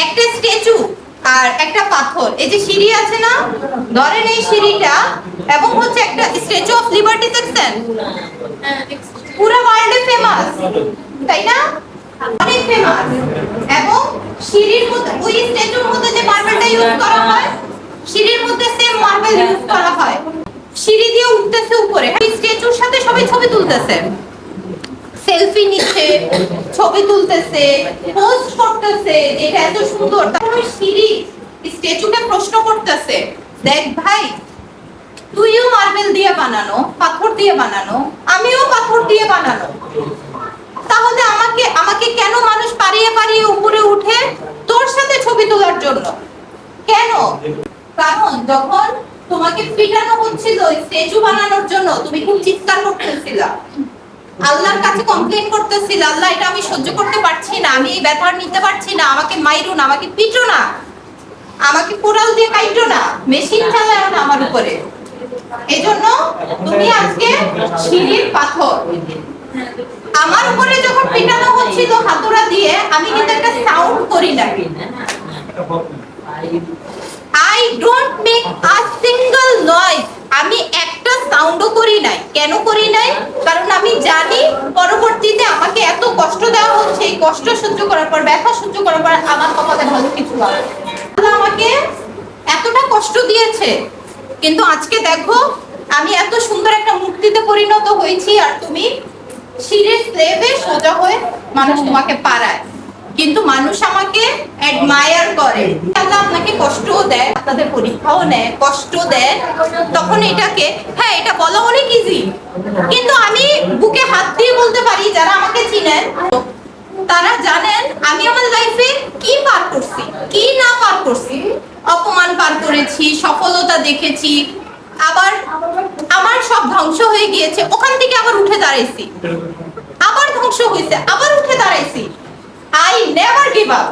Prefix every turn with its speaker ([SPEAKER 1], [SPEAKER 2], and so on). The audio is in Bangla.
[SPEAKER 1] একটা স্ট্যাচু আর একটা পাথর, এই যে সিঁড়ি আছে না, ধরেন এই সিঁড়িটা এবং হচ্ছে একটা স্ট্যাচু অফ লিবার্টি দেখছেন, পুরো ওয়ার্ল্ডে ফেমাস, তাই না? অনেক ফেমাস। এবং সিঁড়ির মধ্যে ওই স্ট্যাচুর মধ্যে যে মার্বেলটা ইউজ করা হয়, সিঁড়ির মধ্যে সেম মার্বেল ইউজ করা হয়। সিঁড়ি দিয়ে উঠতেছে উপরে, এই স্ট্যাচুর সাথে সবাই ছবি তুলতেছে, সেলফি নিচ্ছে, ছবি তুলতেছে, পোস্ট করতেছে, এটা এত সুন্দর। তারপর সিঁড়ি স্ট্যাচুকে প্রশ্ন করতেছে, দেখ ভাই, তুইও মার্বেল দিয়ে বানানো, পাথর দিয়ে বানানো, আমিও পাথর দিয়ে বানানো, তাহলে আমাকে আমাকে কেন মানুষ পারিয়ে পারিয়ে উপরে উঠে তোর সাথে ছবি তোলার জন্য? কেন? কারণ যখন তোমাকে পিটানো হচ্ছিল স্ট্যাচু বানানোর জন্য, তুমি খুব চিৎকার করতেছিলা, আল্লাহর কাছে কমপ্লেইন করতেছিল, আল্লাহ এটা আমি সহ্য করতে পারছি না, আমি এই ব্যথা নিতে পারছি না, আমাকে মাইরো না, আমাকে পিটো না, আমাকে কোরাল দিয়ে কাইটো না, মেশিন চালাও না আমার উপরে। এজন্য তুমি আজকে সিঁড়ির পাথর। আমার উপরে যখন পিটানো হচ্ছিল হাতুড়া দিয়ে, আমি কিন্তু একটা সাউন্ড করি না, I don't make a single noise, আমি একটা সাউন্ডও করি নাই। কেন করি নাই? কারণ আমি জানি পরবর্তীতে আমাকে এত কষ্ট দেওয়া হচ্ছে, এই কষ্ট সহ্য করার পর, ব্যথা সহ্য করার পর আমার কপালে ভালো কিছু হবে। আল্লাহ আমাকে এতটা কষ্ট দিয়েছে, কিন্তু আজকে দেখো আমি এত সুন্দর একটা মূর্তিতে পরিণত হয়েছি, আর তুমি সিঁড়ির স্লেভে সোজা হয়ে মানুষ তোমাকে পারায়, কিন্তু মানুষ আমাকে অ্যাডমায়ার করে। আল্লাহ আপনাকে কষ্টও দেয়, আপনাদের পরীক্ষাও নেয়, কষ্ট দেয়, তখন এটাকে, হ্যাঁ এটা বলা অনেক ইজি, কিন্তু আমি বুকে হাত দিয়ে বলতে পারি, যারা আমাকে চিনেন তারা জানেন আমি আমার লাইফে কি পার করছি, কি না পার করছি। অপমান পার করেছি, সফলতা দেখেছি, আবার আমার সব ধ্বংস হয়ে গিয়েছে, ওখান থেকে আবার উঠে দাঁড়াইছি, আবার ধ্বংস হয়েছে, আবার উঠে দাঁড়াইছি। I never give up.